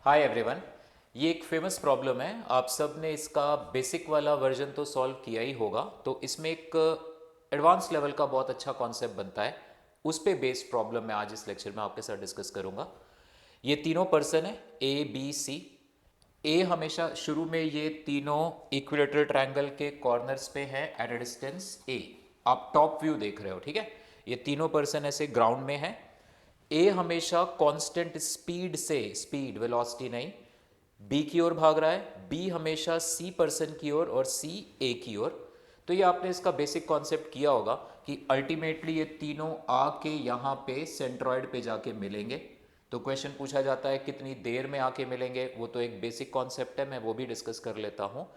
Hi everyone. ये एक famous problem है, आप सब ने इसका बेसिक वाला वर्जन तो सॉल्व किया ही होगा। तो इसमें एक एडवांस लेवल का बहुत अच्छा कॉन्सेप्ट बनता है, उस पे बेस्ड प्रॉब्लम मैं आज इस लेक्चर में आपके साथ डिस्कस करूंगा। ये तीनों पर्सन है ए बी सी। ए हमेशा शुरू में ये तीनों इक्विलेटरल ट्रायंगल के कॉर्नर्स पे है एट अ डिस्टेंस ए। आप टॉप व्यू देख रहे हो, ठीक है। ये तीनों पर्सन ऐसे ग्राउंड में है। ए हमेशा कांस्टेंट स्पीड से, स्पीड वेलोसिटी नहीं, बी की ओर भाग रहा है। बी हमेशा सी पर्सन की ओर और सी ए की ओर। तो ये आपने इसका बेसिक कॉन्सेप्ट किया होगा कि अल्टीमेटली ये तीनों आके यहाँ पे सेंट्रॉइड पे जाके मिलेंगे। तो क्वेश्चन पूछा जाता है कितनी देर में आके मिलेंगे, वो तो एक बेसिक कॉन्सेप्ट है, मैं वो भी डिस्कस कर लेता हूँ।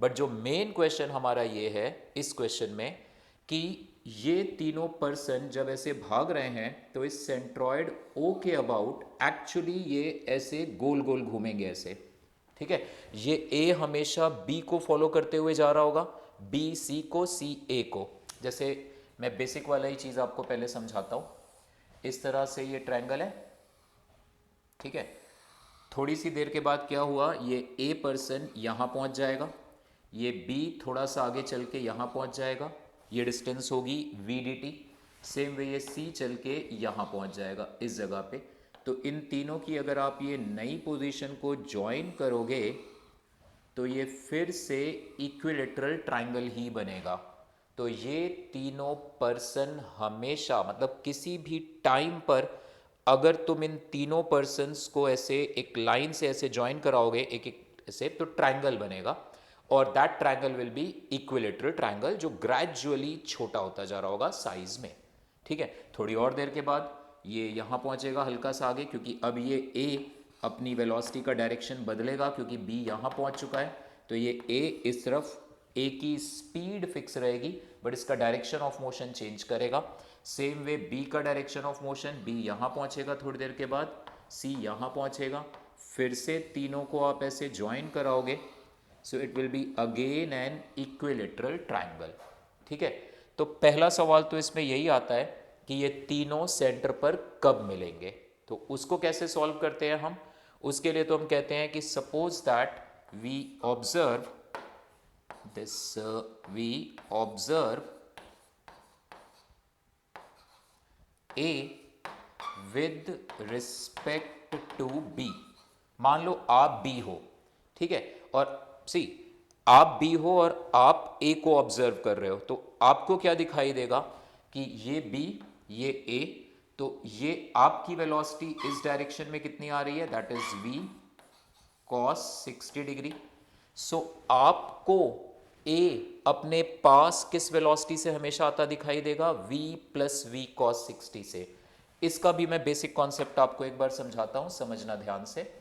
बट जो मेन क्वेश्चन हमारा ये है इस क्वेश्चन में कि ये तीनों पर्सन जब ऐसे भाग रहे हैं तो इस सेंट्रॉइड ओ के अबाउट एक्चुअली ये ऐसे गोल गोल घूमेंगे ऐसे, ठीक है। ये ए हमेशा बी को फॉलो करते हुए जा रहा होगा, बी सी को, सी ए को। जैसे मैं बेसिक वाला ही चीज़ आपको पहले समझाता हूँ। इस तरह से ये ट्रायंगल है, ठीक है। थोड़ी सी देर के बाद क्या हुआ, ये ए पर्सन यहाँ पहुँच जाएगा, ये बी थोड़ा सा आगे चल के यहाँ पहुँच जाएगा, ये डिस्टेंस होगी v d t. Same way ये सी चल के यहाँ पहुँच जाएगा इस जगह पे। तो इन तीनों की अगर आप ये नई पोजीशन को ज्वाइन करोगे तो ये फिर से इक्विलेटरल ट्रायंगल ही बनेगा। तो ये तीनों पर्सन हमेशा, मतलब किसी भी टाइम पर अगर तुम इन तीनों पर्सन्स को ऐसे एक लाइन से ऐसे ज्वाइन कराओगे एक एक ऐसे, तो ट्रायंगल बनेगा। और that triangle will be equilateral triangle, जो ग्रेजुअली छोटा होता जा रहा होगा साइज में, ठीक है। थोड़ी और देर के बाद ये यहाँ पहुँचेगा हल्का सा आगे, क्योंकि अब ये ए अपनी वेलोसिटी का डायरेक्शन बदलेगा क्योंकि बी यहाँ पहुँच चुका है। तो ये ए इस तरफ, ए की स्पीड फिक्स रहेगी बट इसका डायरेक्शन ऑफ मोशन चेंज करेगा। सेम वे बी का डायरेक्शन ऑफ मोशन, बी यहाँ पहुँचेगा थोड़ी देर के बाद, सी यहाँ पहुँचेगा। फिर से तीनों को आप ऐसे ज्वाइन कराओगे, so it will be again an equilateral triangle, ठीक है। तो पहला सवाल तो इसमें यही आता है कि ये तीनों सेंटर पर कब मिलेंगे। तो उसको कैसे सॉल्व करते हैं हम, उसके लिए तो हम कहते हैं कि suppose that we observe this, we observe A with respect to B. मान लो आप बी हो, ठीक है, और सी आप बी हो और आप ए को ऑब्जर्व कर रहे हो, तो आपको क्या दिखाई देगा कि ये बी, ये ए। तो ये आपकी वेलोसिटी इस डायरेक्शन में कितनी आ रही है, that is V cos 60 degree. So आपको ए अपने पास किस वेलोसिटी से हमेशा आता दिखाई देगा, v प्लस वी कॉस 60 से। इसका भी मैं बेसिक कॉन्सेप्ट आपको एक बार समझाता हूं, समझना ध्यान से।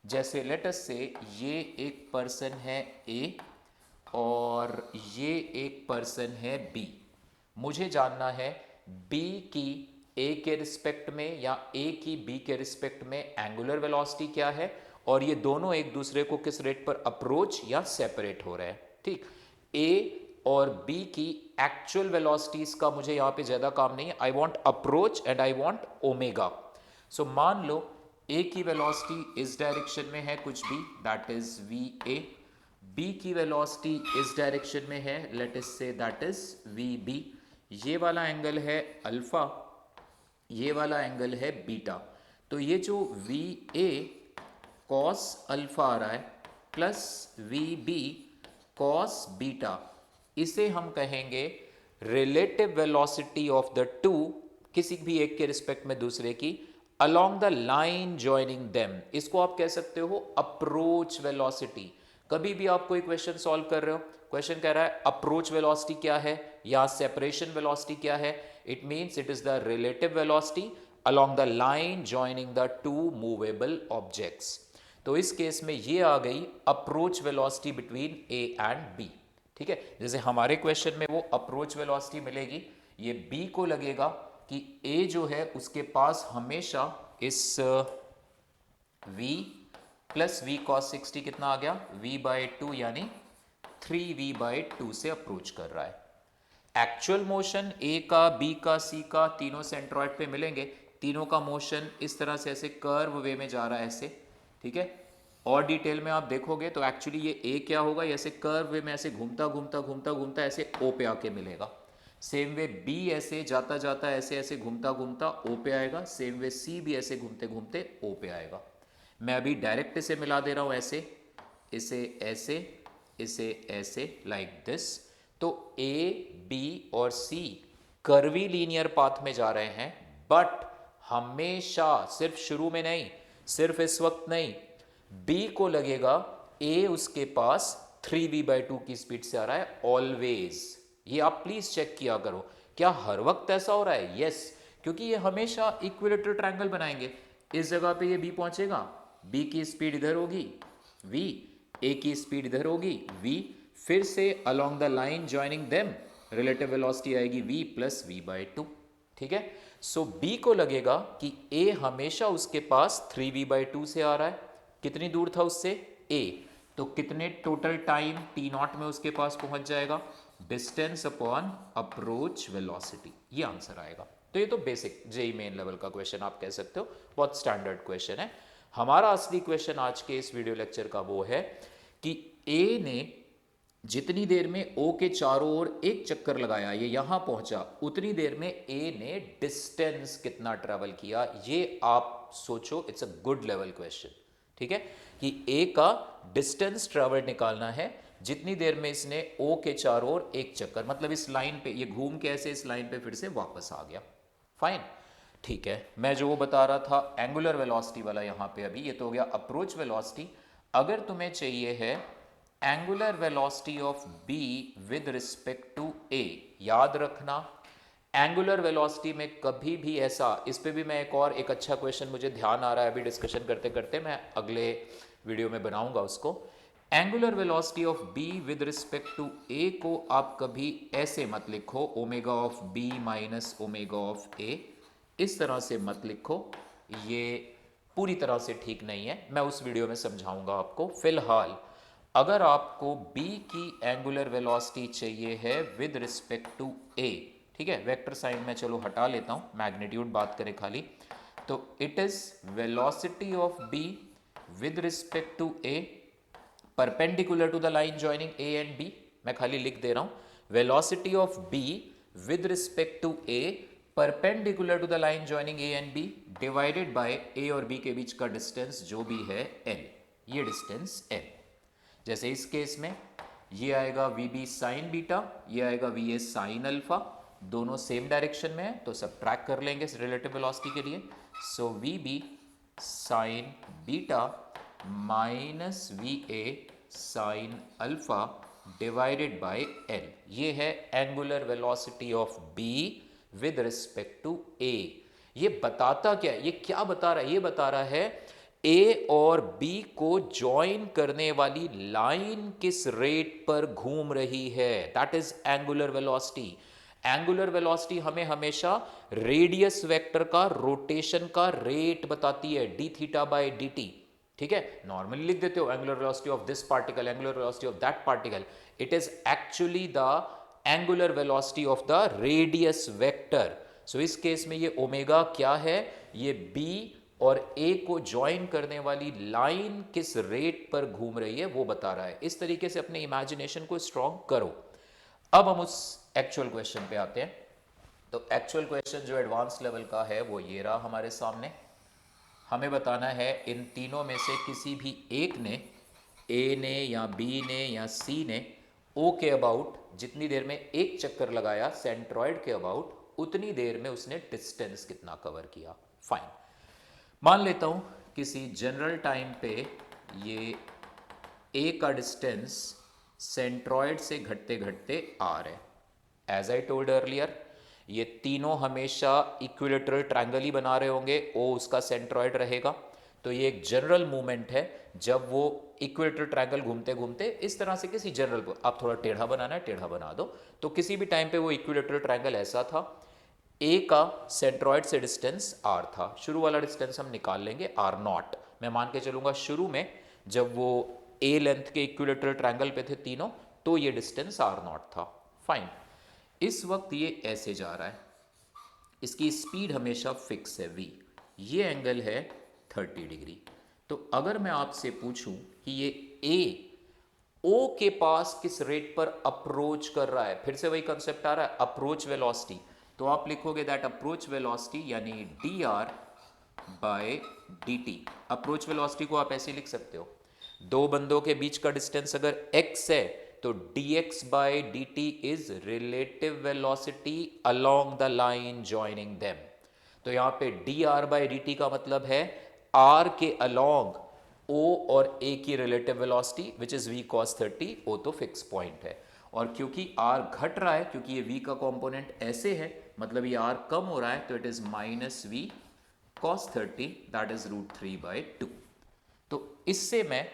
जैसे लेट अस से ये एक पर्सन है ए और ये एक पर्सन है बी। मुझे जानना है बी की ए के रिस्पेक्ट में या ए की बी के रिस्पेक्ट में एंगुलर वेलोसिटी क्या है, और ये दोनों एक दूसरे को किस रेट पर अप्रोच या सेपरेट हो रहे हैं, ठीक। ए और बी की एक्चुअल वेलोसिटीज का मुझे यहां पे ज्यादा काम नहीं है, I want approach and I want omega. So मान लो ए की वेलोसिटी इस डायरेक्शन में है कुछ भी, that is v A. B की वेलोसिटी इस डायरेक्शन में है, let us say that is we B. ये वाला एंगल है अल्फा, ये वाला एंगल है बीटा। तो ये जो वी ए कॉस अल्फा आ रहा है plus v B cos beta, इसे हम कहेंगे relative velocity of the two, किसी भी एक के रिस्पेक्ट में दूसरे की, along the line joining them. इसको आप कह सकते हो अप्रोच वेलोसिटी। कभी भी आप कोई क्वेश्चन सॉल्व कर रहे हो, क्वेश्चन कह रहा है अप्रोच वेलोसिटी क्या है या सेपरेशन वेलोसिटी क्या है, it means it is the relative velocity along the line joining the two movable objects. तो इस केस में ये आ गई approach velocity between A and B, ठीक है। जैसे हमारे क्वेश्चन में वो अप्रोच वेलोसिटी मिलेगी, ये बी को लगेगा कि ए जो है उसके पास हमेशा इस v प्लस वी कॉस 60 कितना आ गया, v बाई टू, यानी 3v/2 से अप्रोच कर रहा है। एक्चुअल मोशन ए का, बी का, सी का, तीनों सेंट्रॉइड पे मिलेंगे। तीनों का मोशन इस तरह से ऐसे कर्व वे में जा रहा है ऐसे, ठीक है। और डिटेल में आप देखोगे तो एक्चुअली ये ए क्या होगा, ऐसे कर्व वे में ऐसे घूमता घूमता घूमता घूमता ऐसे ओ पे आके मिलेगा। सेम वे बी ऐसे जाता जाता ऐसे ऐसे घूमता घूमता ओ पे आएगा। सेम वे सी भी ऐसे घूमते घूमते ओ पे आएगा। मैं अभी डायरेक्ट इसे मिला दे रहा हूं ऐसे, इसे ऐसे, इसे ऐसे, लाइक दिस। तो ए बी और सी कर्वी लीनियर पाथ में जा रहे हैं, बट हमेशा, सिर्फ शुरू में नहीं, सिर्फ इस वक्त नहीं, बी को लगेगा ए उसके पास 3v/2 की स्पीड से आ रहा है ऑलवेज। ये आप प्लीज चेक किया करो, क्या हर वक्त ऐसा हो रहा है? यस, क्योंकि ये हमेशा इक्विलेटरल ट्रायंगल बनाएंगे। इस जगह पे ये बी पहुंचेगा, बी की स्पीड इधर होगी v, ए की स्पीड इधर होगी v, फिर से along the line joining them relative velocity आएगी v प्लस v/2। ठीक है, सो b को लगेगा कि a हमेशा उसके पास 3v/2 से आ रहा है। कितनी दूर था उससे? a, तो कितने टोटल टाइम t0 में उसके पास पहुंच जाएगा? डिस्टेंस अपॉन अप्रोच वेलोसिटी, ये आंसर आएगा। तो ये तो बेसिक जेई मेन लेवल का क्वेश्चन आप कह सकते हो, बहुत स्टैंडर्ड क्वेश्चन है। हमारा असली क्वेश्चन आज के इस वीडियो लेक्चर का वो है कि ए ने जितनी देर में ओ के चारों ओर एक चक्कर लगाया, ये यहां पहुंचा, उतनी देर में ए ने डिस्टेंस कितना ट्रेवल किया, ये आप सोचो। It's a good level question. ठीक है, कि ए का डिस्टेंस ट्रेवल निकालना है, जितनी देर में इसने ओ के चारों ओर एक चक्कर, मतलब इस लाइन पे ये घूम के ऐसे इस लाइन पे फिर से वापस आ गया। फाइन, ठीक है। मैं जो वो बता रहा था एंगुलर वेलोसिटी वाला यहाँ पे, अभी ये तो हो गया अप्रोच वेलोसिटी। अगर तुम्हें चाहिए है angular velocity of B with respect to A, याद रखना एंगुलर वेलोसिटी में कभी भी ऐसा, इस पे भी मैं एक अच्छा क्वेश्चन मुझे ध्यान आ रहा है अभी डिस्कशन करते करते, मैं अगले वीडियो में बनाऊंगा उसको। Angular velocity of B with respect to A को आप कभी ऐसे मत लिखो, omega of B minus omega of A, इस तरह से मत लिखो, ये पूरी तरह से ठीक नहीं है। मैं उस वीडियो में समझाऊंगा आपको। फिलहाल अगर आपको b की एंगुलर वेलोसिटी चाहिए है विद रिस्पेक्ट टू a, ठीक है, वेक्टर साइन में चलो हटा लेता हूं, मैग्नीट्यूड बात करें खाली, तो it is velocity of b with respect to a perpendicular to the line joining a and b। मैं खाली लिख दे रहा हूं, velocity of b with respect to a perpendicular to the line joining a and b divided by a और b के बीच का distance जो भी है l, ये डिस्टेंस l। जैसे इस केस में ये आएगा वी बी साइन बीटा, ये आएगा वी ए साइन अल्फा, दोनों सेम डायरेक्शन में है तो सब्ट्रैक्ट कर लेंगे इस रिलेटिव वेलोसिटी के लिए। So V B sine beta minus V A sine alpha divided by L, ये है angular velocity of B with respect to A. ये बताता क्या है, ये क्या बता रहा है? ये बता रहा है ए और बी को ज्वाइन करने वाली लाइन किस रेट पर घूम रही है, that is angular velocity. Angular velocity हमें हमेशा रेडियस वेक्टर का रोटेशन का रेट बताती है, D theta by D T. ठीक है, नॉर्मली लिख देते हो angular velocity of this particle, angular velocity of that particle, it is actually the angular velocity of the radius vector. So इस केस में ये ओमेगा क्या है, ये बी और ए को ज्वाइन करने वाली लाइन किस रेट पर घूम रही है वो बता रहा है। इस तरीके से अपने इमेजिनेशन को स्ट्रॉन्ग करो। अब हम उस एक्चुअल क्वेश्चन पे आते हैं। तो एक्चुअल क्वेश्चन जो एडवांस लेवल का है वो ये रहा हमारे सामने। हमें बताना है इन तीनों में से किसी भी एक ने, ए ने या बी ने या सी ने, ओ के अबाउट जितनी देर में एक चक्कर लगाया सेंट्रॉइड के अबाउट, उतनी देर में उसने डिस्टेंस कितना कवर किया। फाइन, मान लेता हूं किसी जनरल टाइम पे ये ए का डिस्टेंस सेंट्रॉइड से घटते घटते आर है। एज आई टोल्ड अर्लियर, ये तीनों हमेशा इक्विलेटरल ट्रायंगल ही बना रहे होंगे, ओ उसका सेंट्रॉइड रहेगा। तो ये एक जनरल मूवमेंट है, जब वो इक्विलेटरल ट्रायंगल घूमते घूमते इस तरह से किसी जनरल को, आप थोड़ा टेढ़ा बनाना है टेढ़ा बना दो, तो किसी भी टाइम पे वो इक्विलेटरल ट्रायंगल ऐसा था, ए का सेंट्रॉइड से डिस्टेंस आर था। शुरू वाला डिस्टेंस हम निकाल लेंगे आर नॉट। मैं मान के चलूंगा शुरू में जब वो ए लेंथ के इक्विलेटरल ट्रायंगल पे थे तीनों, तो ये डिस्टेंस आर नॉट था। फाइन, इस वक्त ये ऐसे जा रहा है, इसकी स्पीड हमेशा फिक्स है v, ये एंगल है 30 डिग्री। तो अगर मैं आपसे पूछूं कि ये ए ओ के पास किस रेट पर अप्रोच कर रहा है, फिर से वही कंसेप्ट आ रहा है, अप्रोच वेलोसिटी, तो आप लिखोगे दैट अप्रोच वेलोसिटी यानी d are by D t. Approach velocity को आप ऐसे लिख सकते हो, दो बंदों के बीच का डिस्टेंस अगर x है तो dx by D T is relative velocity along the line joining them. तो यहां पे D are by D T का मतलब है r के अलोंग o और a की relative velocity which is v cos 30। o तो फिक्स पॉइंट है, और क्योंकि r घट रहा है, क्योंकि ये v का कंपोनेंट ऐसे है, मतलब ये r कम हो रहा है, तो it is minus V cos 30 that is √3/2। तो इससे मैं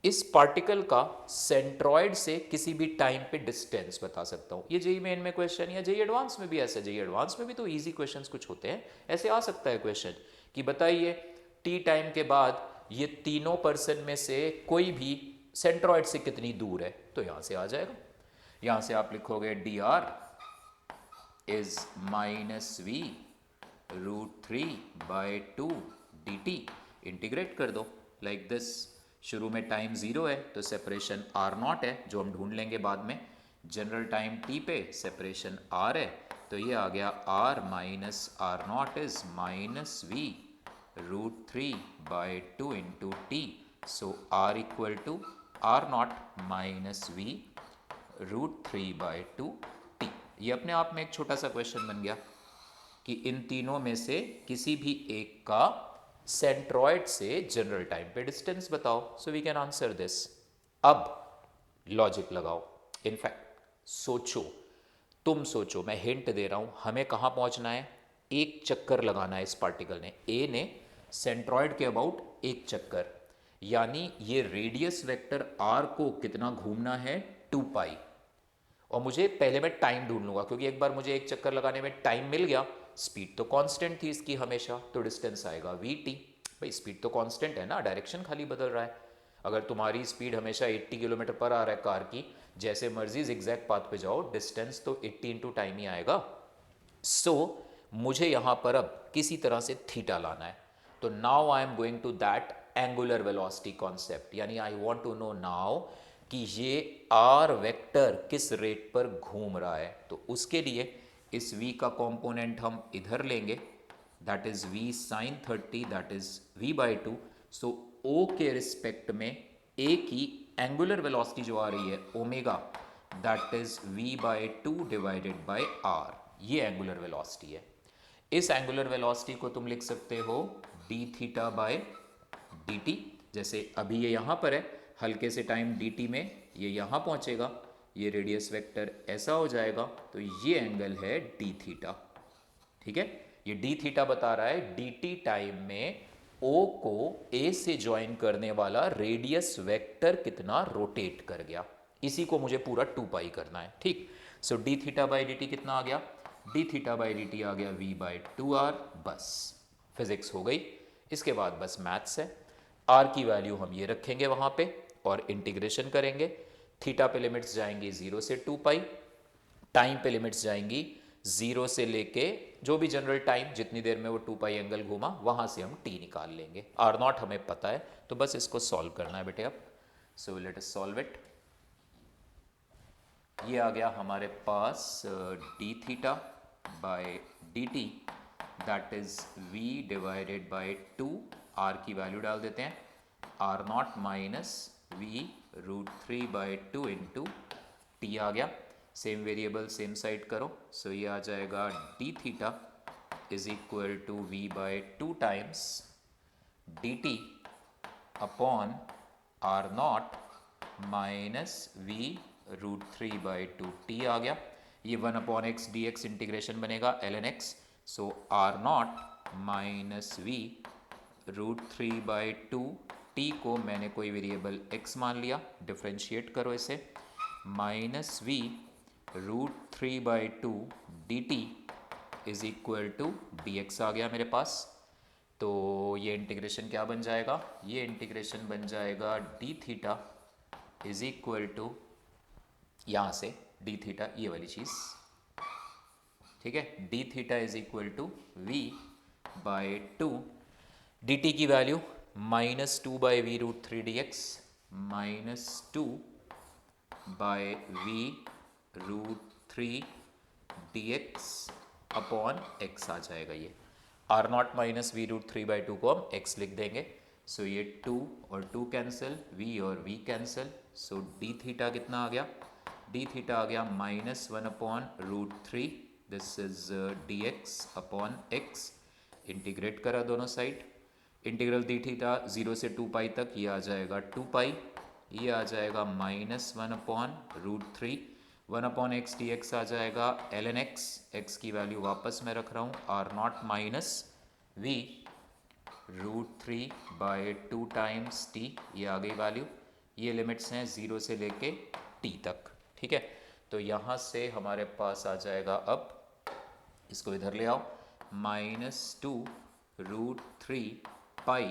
इस पार्टिकल का सेंट्रॉइड से किसी भी टाइम पे डिस्टेंस बता सकता हूं। ये जेई मेन में क्वेश्चन या जेई एडवांस में भी ऐसा, जेई एडवांस में भी तो इजी क्वेश्चंस कुछ होते हैं, ऐसे आ सकता है क्वेश्चन कि बताइए टी टाइम के बाद ये तीनों पर्सन में से कोई भी सेंट्रॉइड से कितनी दूर है, तो यहां से आ जाएगा। यहां से आप लिखोगे D R is minus V √3/2 D T. Integrate कर दो लाइक दिस। शुरू में टाइम जीरो है तो सेपरेशन आर नॉट है, जो हम ढूंढ लेंगे बाद में। जनरल टाइम टी पे सेपरेशन आर है, तो ये आ गया R minus R not is minus V √3/2 into T. So R equal to R not minus V √3/2 T. ये अपने आप में एक छोटा सा क्वेश्चन बन गया कि इन तीनों में से किसी भी एक का सेंट्रॉइड से जनरल टाइम पे डिस्टेंस बताओ। So we can answer this. अब लॉजिक लगाओ, इनफैक्ट सोचो, तुम सोचो, मैं हिंट दे रहा हूं, हमें कहां पहुंचना है, एक चक्कर लगाना है इस पार्टिकल ने, ए ने सेंट्रॉइड के अबाउट एक चक्कर, यानी ये रेडियस वेक्टर आर को कितना घूमना है, 2 पाई। और मुझे पहले मैं टाइम ढूंढ लूंगा, क्योंकि एक बार मुझे एक चक्कर लगाने में टाइम मिल गया, स्पीड तो कांस्टेंट थी इसकी हमेशा, तो डिस्टेंस आएगा वी टी। भाई स्पीड तो कांस्टेंट है ना, डायरेक्शन खाली बदल रहा है। अगर तुम्हारी स्पीड हमेशा 80 किलोमीटर पर आ रहा है कार की, जैसे मर्जी जिगजैग पाथ पे जाओ, डिस्टेंस तो 80 इंटू टाइम ही आएगा। सो मुझे यहां पर अब किसी तरह से थीटा लाना है, तो now I am going to that angular velocity concept, यानी I want to know now कि ये आर वेक्टर किस रेट पर घूम रहा है। तो उसके लिए इस v का कंपोनेंट हम इधर लेंगे, that is v sin 30 that is v/2। So o के रिस्पेक्ट में a की एंगुलर वेलोसिटी जो आ रही है omega, that is v/2 divided by r। ये एंगुलर वेलोसिटी है। इस एंगुलर वेलोसिटी को तुम लिख सकते हो d theta by D T. जैसे अभी ये यहाँ पर है, हल्के से टाइम डी टी में ये यहाँ पहुँचेगा, ये रेडियस वेक्टर ऐसा हो जाएगा, तो ये एंगल है डी थीटा। ठीक है, ये डी थीटा बता रहा है डी टी टाइम में ओ को ए से ज्वाइन करने वाला रेडियस वेक्टर कितना रोटेट कर गया। इसी को मुझे पूरा 2 पाई करना है। ठीक, so D theta by D T कितना आ गया, D theta by D T आ गया v/2r। बस फिजिक्स हो गई। इसके बाद बस मैथ्स है। आर की वैल्यू हम ये रखेंगे वहाँ पे और इंटीग्रेशन करेंगे। थीटा पे लिमिट्स जाएंगी 0 से 2 पाई, टाइम पे लिमिट्स जाएंगी 0 से लेके जो भी जनरल टाइम जितनी देर में वो 2 पाई एंगल घूमा, वहाँ से हम टी निकाल लेंगे। आर नॉट हमें पता है, तो बस इसको सॉल्व करना है बेटे अब। So let us solve it. ये आ गया हमारे पास D theta by D T that is v divided by 2, R की वैल्यू डाल देते हैं, R not minus v √3/2 into T आ गया। सेम वेरिएबल सेम साइड करो, सो ये आ जाएगा D theta is equal to v/2 times D T upon R not minus v √3/2 T आ गया। ये 1/x dx इंटीग्रेशन बनेगा ln x। So R not minus v √3/2 T को मैंने कोई वेरिएबल x मान लिया, डिफ्रेंशिएट करो इसे, minus v √3/2 D T is equal to D X आ गया मेरे पास। तो ये इंटीग्रेशन क्या बन जाएगा, ये इंटीग्रेशन बन जाएगा D theta is equal to, यहाँ से डी थीटा ये वाली चीज़, ठीक है, D theta is equal to v/2। D T की value minus two by V root three D X, minus two by V root three D X upon X आ जाएगा। ये R not minus V root three by two को हम X लिख देंगे। So ये two और टू कैंसिल, वी और we cancel. So D theta कितना आ गया, डी थीटा आ गया minus one upon root three, this is D X upon X. Integrate करा दोनों side, integral D theta zero से टू पाई तक, ये आ जाएगा टू पाई, ये आ जाएगा minus one upon root three, one upon X D X आ जाएगा एल एन एक्स, एक्स की वैल्यू वापस मैं रख रहा हूँ R not minus V root three by two times T, ये आ गई वैल्यू। ये लिमिट्स हैं ज़ीरो से लेके टी तक, ठीक है। तो यहाँ से हमारे पास आ जाएगा, अब इसको इधर ले आओ, minus two root three pi,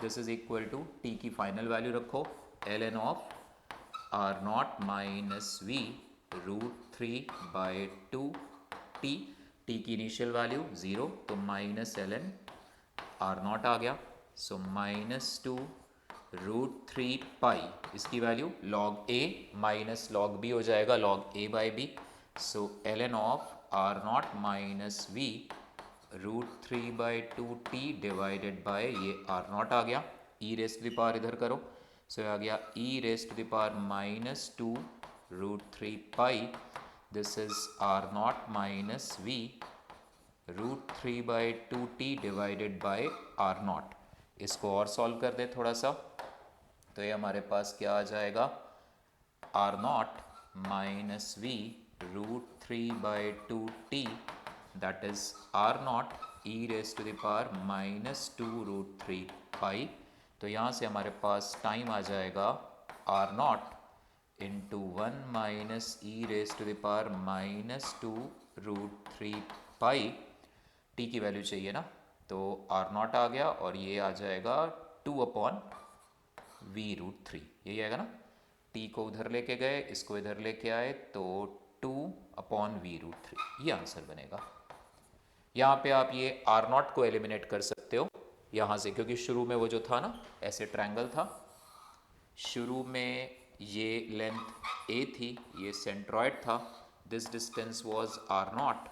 this is equal to T की फाइनल वैल्यू रखो, L N of R not minus V root three by two T, T की इनिशियल वैल्यू ज़ीरो, तो minus L N R not आ गया। So minus two root three pi, इसकी value log A minus log B हो जाएगा, log A by B. So L N of R not minus V root three by two T divided by, ये R not आ गया, E raised the power इधर करो, so आ गया E raised the power minus two root three pi, this is R not minus V root three by two T divided by R naught. इसको और solve कर दे थोड़ा सा, तो ये हमारे पास क्या आ जाएगा, R not minus V root three by two T, that is R not E raise to the power minus two root three pi. तो यहाँ से हमारे पास टाइम आ जाएगा R not into one minus E raise to the power minus two root three pi, T की value चाहिए ना, तो आर नॉट आ गया और ये आ जाएगा two upon V root three, यही आएगा ना। टी को उधर लेके गए, इसको इधर लेके आए, तो two upon V root three, ये आंसर बनेगा। यहाँ पे आप ये आर नॉट को एलिमिनेट कर सकते हो यहाँ से, क्योंकि शुरू में वो जो था ना ऐसे ट्रायंगल था, शुरू में ये लेंथ ए थी, ये सेंट्रॉइड था, this distance was R naught,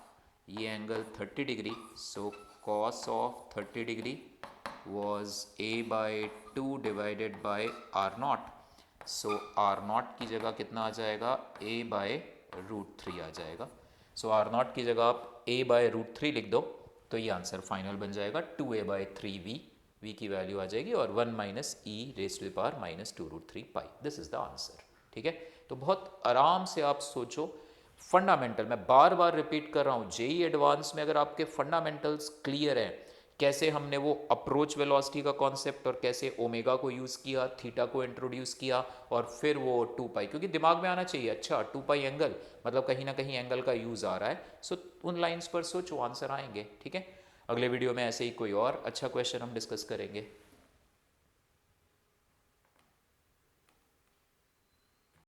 ये angle 30 degree, so cos of 30 degree was a by 2 divided by r naught, so r naught की जगह कितना आ जाएगा, a by रूट थ्री आ जाएगा। सो r naught की जगह आप a by रूट थ्री लिख दो, तो ये आंसर फाइनल बन जाएगा 2a by 3v, v की वैल्यू आ जाएगी और 1 minus E raise to the power minus two root three pi, this is the answer, ठीक है। तो बहुत आराम से आप सोचो, फंडामेंटल, मैं बार बार रिपीट कर रहा हूँ, जेई एडवांस में अगर आपके फंडामेंटल्स क्लियर हैं, कैसे हमने वो अप्रोच वेलोसिटी का कॉन्सेप्ट और कैसे ओमेगा को यूज़ किया, थीटा को इंट्रोड्यूस किया और फिर वो टू पाई, क्योंकि दिमाग में आना चाहिए अच्छा टू पाई एंगल मतलब कहीं ना कहीं एंगल का यूज़ आ रहा है, सो उन लाइंस पर सोचो, आंसर आएंगे, ठीक है। अगले वीडियो में ऐसे ही कोई और अच्छा क्वेश्चन हम डिस्कस करेंगे।